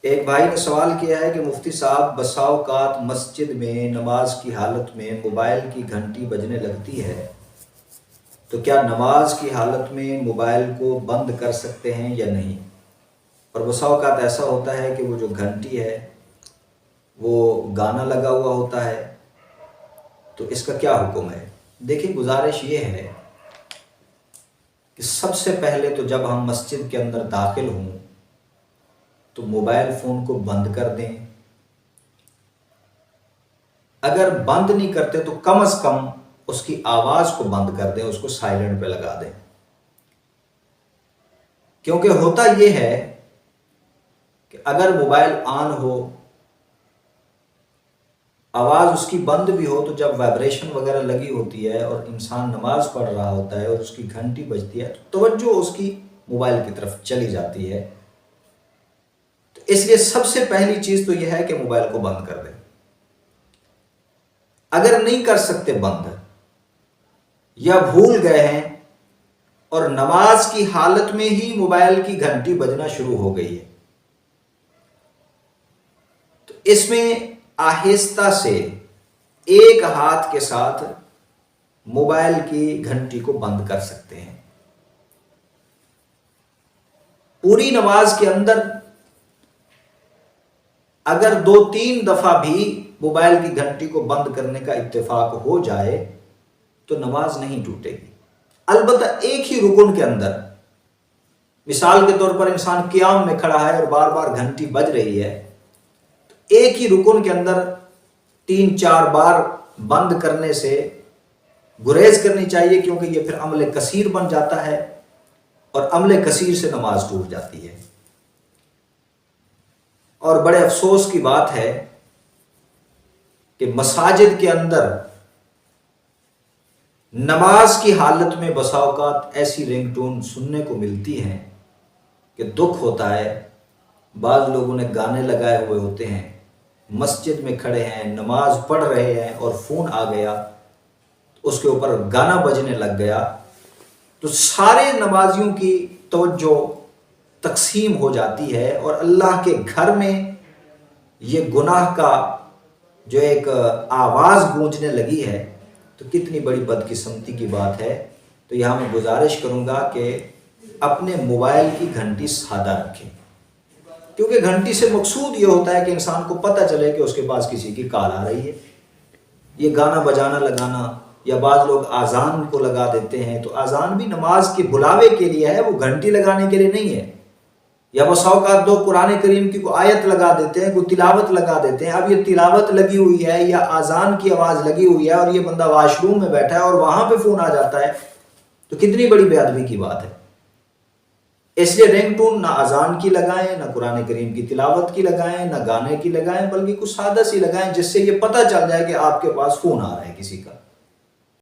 ایک بھائی نے سوال کیا ہے کہ مفتی صاحب بسا اوقات مسجد میں نماز کی حالت میں موبائل کی گھنٹی بجنے لگتی ہے، تو کیا نماز کی حالت میں موبائل کو بند کر سکتے ہیں یا نہیں؟ اور بسا اوقات ایسا ہوتا ہے کہ وہ جو گھنٹی ہے وہ گانا لگا ہوا ہوتا ہے، تو اس کا کیا حکم ہے؟ دیکھیں، گزارش یہ ہے کہ سب سے پہلے تو جب ہم مسجد کے اندر داخل ہوں تو موبائل فون کو بند کر دیں۔ اگر بند نہیں کرتے تو کم از کم اس کی آواز کو بند کر دیں، اس کو سائلنٹ پہ لگا دیں، کیونکہ ہوتا یہ ہے کہ اگر موبائل آن ہو، آواز اس کی بند بھی ہو، تو جب وائبریشن وغیرہ لگی ہوتی ہے اور انسان نماز پڑھ رہا ہوتا ہے اور اس کی گھنٹی بجتی ہے تو توجہ اس کی موبائل کی طرف چلی جاتی ہے۔ تو اس لیے سب سے پہلی چیز تو یہ ہے کہ موبائل کو بند کر دیں۔ اگر نہیں کر سکتے بند یا بھول گئے ہیں اور نماز کی حالت میں ہی موبائل کی گھنٹی بجنا شروع ہو گئی ہے، تو اس میں آہستہ سے ایک ہاتھ کے ساتھ موبائل کی گھنٹی کو بند کر سکتے ہیں۔ پوری نماز کے اندر اگر 2-3 دفعہ بھی موبائل کی گھنٹی کو بند کرنے کا اتفاق ہو جائے تو نماز نہیں ٹوٹے گی۔ البتہ ایک ہی رکن کے اندر، مثال کے طور پر انسان قیام میں کھڑا ہے اور بار بار گھنٹی بج رہی ہے، تو ایک ہی رکن کے اندر 3-4 بار بند کرنے سے گریز کرنی چاہیے، کیونکہ یہ پھر عمل کثیر بن جاتا ہے اور عمل کثیر سے نماز ٹوٹ جاتی ہے۔ اور بڑے افسوس کی بات ہے کہ مساجد کے اندر نماز کی حالت میں بسا اوقات ایسی رنگ ٹون سننے کو ملتی ہیں کہ دکھ ہوتا ہے۔ بعض لوگوں نے گانے لگائے ہوئے ہوتے ہیں، مسجد میں کھڑے ہیں، نماز پڑھ رہے ہیں اور فون آ گیا، اس کے اوپر گانا بجنے لگ گیا، تو سارے نمازیوں کی توجہ تقسیم ہو جاتی ہے اور اللہ کے گھر میں یہ گناہ کا جو ایک آواز گونجنے لگی ہے، تو کتنی بڑی بدقسمتی کی بات ہے۔ تو یہاں میں گزارش کروں گا کہ اپنے موبائل کی گھنٹی سادہ رکھیں، کیونکہ گھنٹی سے مقصود یہ ہوتا ہے کہ انسان کو پتہ چلے کہ اس کے پاس کسی کی کال آ رہی ہے۔ یہ گانا بجانا لگانا، یا بعض لوگ آذان کو لگا دیتے ہیں، تو آذان بھی نماز کے بلاوے کے لیے ہے، وہ گھنٹی لگانے کے لیے نہیں ہے۔ یا بسا اوقات دو قرآن کریم کی کوئی آیت لگا دیتے ہیں، کوئی تلاوت لگا دیتے ہیں۔ اب یہ تلاوت لگی ہوئی ہے یا آذان کی آواز لگی ہوئی ہے اور یہ بندہ واش روم میں بیٹھا ہے اور وہاں پہ فون آ جاتا ہے، تو کتنی بڑی بے ادبی کی بات ہے۔ اس لیے رنگ ٹون نہ آذان کی لگائیں، نہ قرآن کریم کی تلاوت کی لگائیں، نہ گانے کی لگائیں، بلکہ کچھ سادہ سی لگائیں جس سے یہ پتہ چل جائے کہ آپ کے پاس فون آ رہا ہے کسی کا۔